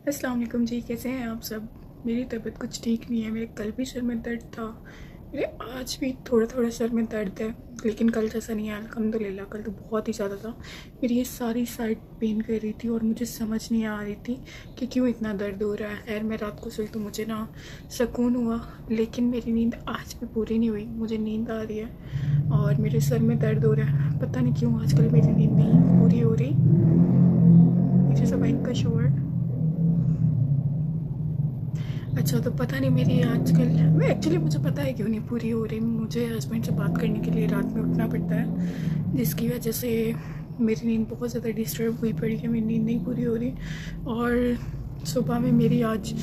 अस्सलाम वालेकुम जी, कैसे हैं आप सब। मेरी तबीयत कुछ ठीक नहीं है। मेरे कल भी सर में दर्द था, मेरे आज भी थोड़ा थोड़ा सर में दर्द है, लेकिन कल जैसा नहीं है अल्हम्दुलिल्लाह। कल तो बहुत ही ज़्यादा था। मेरी ये सारी साइड पेन कर रही थी और मुझे समझ नहीं आ रही थी कि क्यों इतना दर्द हो रहा है। खैर मैं रात को सोई तो मुझे ना सुकून हुआ, लेकिन मेरी नींद आज भी पूरी नहीं हुई। मुझे नींद आ रही है और मेरे सर में दर्द हो रहा है। पता नहीं क्यों आजकल मेरी नींद नहीं पूरी हो रही। मुझे सब का शोर। अच्छा, तो पता नहीं मेरी आजकल एक्चुअली मुझे पता है क्यों नहीं पूरी हो रही। मुझे हस्बैंड से बात करने के लिए रात में उठना पड़ता है, जिसकी वजह से मेरी नींद बहुत ज़्यादा डिस्टर्ब हुई पड़ी है। मेरी नींद नहीं पूरी हो रही और सुबह में मेरी आज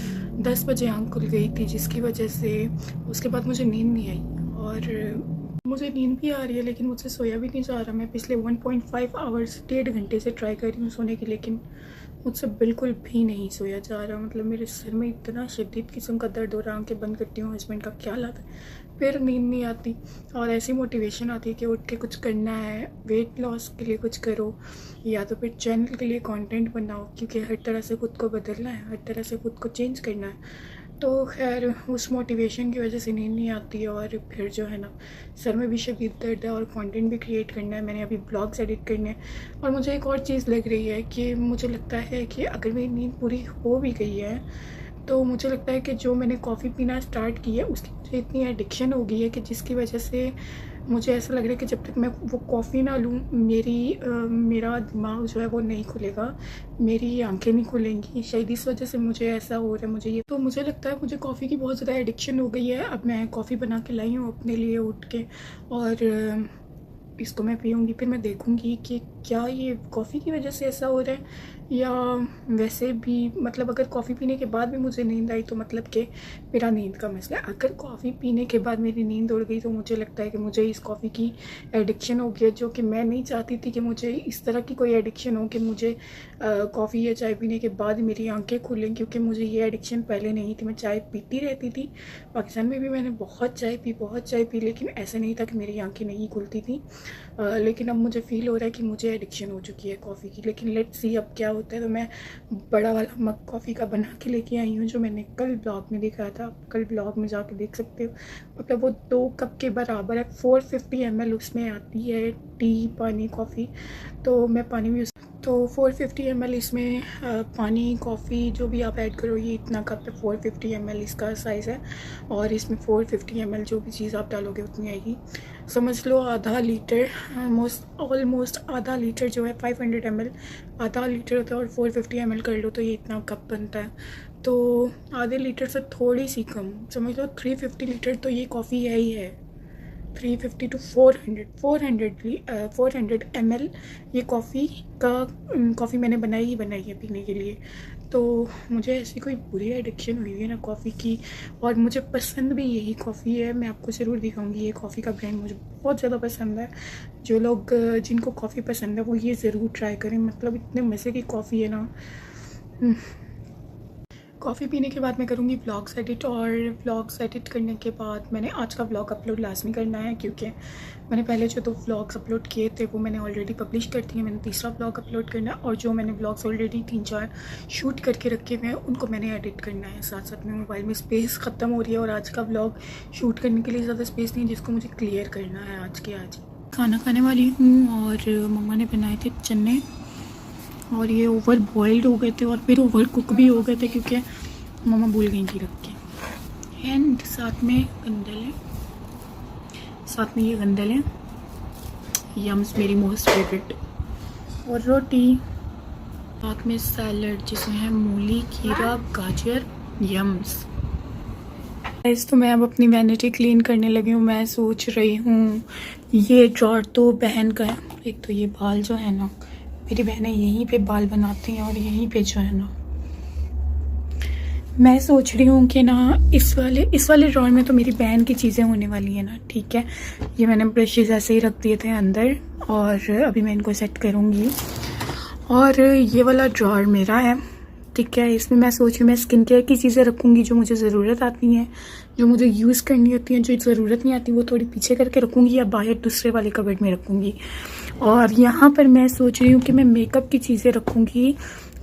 10 बजे आँख खुल गई थी, जिसकी वजह से उसके बाद मुझे नींद नहीं आई और मुझे नींद भी आ रही है, लेकिन मुझसे सोया भी नहीं जा रहा। मैं पिछले 1.5 आवर्स 1.5 घंटे से ट्राई कर रही हूँ सोने की, लेकिन मुझसे बिल्कुल भी नहीं सोया जा रहा। मतलब मेरे सिर में इतना शदीद किस्म का दर्द हो रहा है। आंखें बंद करती हूँ, हस्बैंड का ख्याल आता है, फिर नींद नहीं आती और ऐसी मोटिवेशन आती है कि उठ के कुछ करना है, वेट लॉस के लिए कुछ करो या तो फिर चैनल के लिए कंटेंट बनाओ, क्योंकि हर तरह से खुद को बदलना है, हर तरह से खुद को चेंज करना है। तो खैर उस मोटिवेशन की वजह से नींद नहीं आती और फिर जो है ना सर में भी शदीद दर्द है और कंटेंट भी क्रिएट करना है। मैंने अभी ब्लॉग्स एडिट करने हैं और मुझे एक और चीज़ लग रही है कि मुझे लगता है कि अगर मेरी नींद पूरी हो भी गई है तो मुझे लगता है कि जो मैंने कॉफ़ी पीना स्टार्ट की है उसकी मुझे इतनी एडिक्शन हो गई है कि जिसकी वजह से मुझे ऐसा लग रहा है कि जब तक मैं वो कॉफ़ी ना लूँ मेरा दिमाग जो है वो नहीं खुलेगा, मेरी आंखें नहीं खुलेंगी। शायद इस वजह से मुझे ऐसा हो रहा है। मुझे ये तो मुझे लगता है मुझे कॉफ़ी की बहुत ज़्यादा एडिक्शन हो गई है। अब मैं कॉफ़ी बना के लाई हूँ अपने लिए उठ के और इसको मैं पीऊँगी, फिर मैं देखूँगी कि क्या ये कॉफ़ी की वजह से ऐसा हो रहा है या वैसे भी। मतलब अगर कॉफ़ी पीने के बाद भी मुझे नींद आई तो मतलब कि मेरा नींद का मसला है। अगर कॉफ़ी पीने के बाद मेरी नींद उड़ गई तो मुझे लगता है कि मुझे इस कॉफ़ी की एडिक्शन हो गई है, जो कि मैं नहीं चाहती थी कि मुझे इस तरह की कोई एडिक्शन हो कि मुझे कॉफ़ी या चाय पीने के बाद मेरी आंखें खुलें, क्योंकि मुझे ये एडिक्शन पहले नहीं थी। मैं चाय पीती रहती थी, पाकिस्तान में भी मैंने बहुत चाय पी, लेकिन ऐसा नहीं था कि मेरी आंखें नहीं खुलती थी। लेकिन अब मुझे फ़ील हो रहा है कि मुझे एडिक्शन हो चुकी है कॉफ़ी की। लेकिन लेट्स सी अब क्या होता है। तो मैं बड़ा वाला मग कॉफ़ी का बना के लेके आई हूँ, जो मैंने कल ब्लॉग में दिखाया था। आप कल ब्लॉग में जाके देख सकते हो। मतलब वो 2 कप के बराबर है। 450 ml उसमें आती है टी, पानी, कॉफ़ी। तो मैं पानी भी तो 450 ml इसमें पानी, कॉफ़ी जो भी आप ऐड करो, ये इतना कप है। 450 ml इसका साइज़ है और इसमें 450 ml जो भी चीज़ आप डालोगे उतनी आएगी। समझ लो आधा लीटर, ऑलमोस्ट आधा लीटर जो है 500 ml आधा लीटर होता है और 450 ml कर लो तो ये इतना कप बनता है। तो आधे लीटर से थोड़ी सी कम, समझ लो 350 लीटर तो ये कॉफ़ी है ही है। 350 to 400 ml ये कॉफ़ी मैंने बनाई है पीने के लिए। तो मुझे ऐसी कोई बुरी एडिक्शन हुई है ना कॉफ़ी की, और मुझे पसंद भी यही कॉफ़ी है। मैं आपको ज़रूर दिखाऊंगी ये कॉफ़ी का ब्रांड, मुझे बहुत ज़्यादा पसंद है। जो लोग जिनको कॉफ़ी पसंद है वो ये ज़रूर ट्राई करें। मतलब इतने मज़े की कॉफ़ी है ना। कॉफ़ी पीने के बाद मैं करूँगी व्लॉग्स एडिट, और व्लॉग्स एडिट करने के बाद मैंने आज का व्लॉग अपलोड लाजमी करना है, क्योंकि मैंने पहले जो 2 व्लॉग्स अपलोड किए थे वो मैंने ऑलरेडी पब्लिश कर दिए। मैंने तीसरा व्लॉग अपलोड करना है और जो मैंने व्लॉग्स ऑलरेडी 3-4 शूट करके रखे हुए हैं उनको मैंने एडिट करना है। साथ साथ में मोबाइल में स्पेस ख़त्म हो रही है और आज का व्लॉग शूट करने के लिए ज़्यादा स्पेस नहीं है, जिसको मुझे क्लियर करना है आज के आज। खाना खाने वाली हूँ और मम्मा ने बनाए थे चने और ये ओवर बॉइल्ड हो गए थे और फिर ओवर कुक भी हो गए थे, क्योंकि मम्मा भूल गई थी रख के। एंड साथ में ये गंदल है, यम्स मेरी मोस्ट फेवरेट, और रोटी, साथ में सैलड जिसमें है मूली, खीरा, गाजर, यम्स। तो मैं अब अपनी वैनिटी क्लीन करने लगी हूँ। मैं सोच रही हूँ ये ड्रॉर तो बहन का है। एक तो ये बाल जो है ना, मेरी बहनें यहीं पे बाल बनाती हैं और यहीं पे जो है ना, मैं सोच रही हूँ कि ना इस वाले ड्रॉर में तो मेरी बहन की चीज़ें होने वाली है ना। ठीक है, ये मैंने ब्रशेस ऐसे ही रख दिए थे अंदर और अभी मैं इनको सेट करूँगी। और ये वाला ड्रॉर मेरा है। ठीक है, इसमें मैं सोच रही हूँ मैं स्किन केयर की चीज़ें रखूँगी, जो मुझे ज़रूरत आती हैं, जो मुझे यूज़ करनी होती हैं। जो ज़रूरत नहीं आती वो थोड़ी पीछे करके रखूँगी या बाहर दूसरे वाले कबर्ड में रखूँगी। और यहाँ पर मैं सोच रही हूँ कि मैं मेकअप की चीज़ें रखूँगी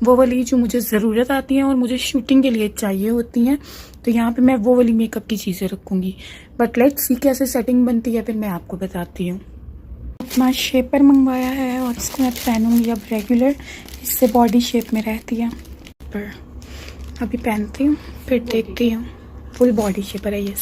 वो वाली जो मुझे ज़रूरत आती हैं और मुझे शूटिंग के लिए चाहिए होती हैं, तो यहाँ पे मैं वो वाली मेकअप की चीज़ें रखूँगी। बट लेट्स सी कैसे सेटिंग बनती है, फिर मैं आपको बताती हूँ। अपना शेपर मंगवाया है और इसको मैं पहनूँगी अब रेगुलर, इससे बॉडी शेप में रहती है। पर अभी पहनती हूँ फिर देखती हूँ। फुल बॉडी शेपर है ये।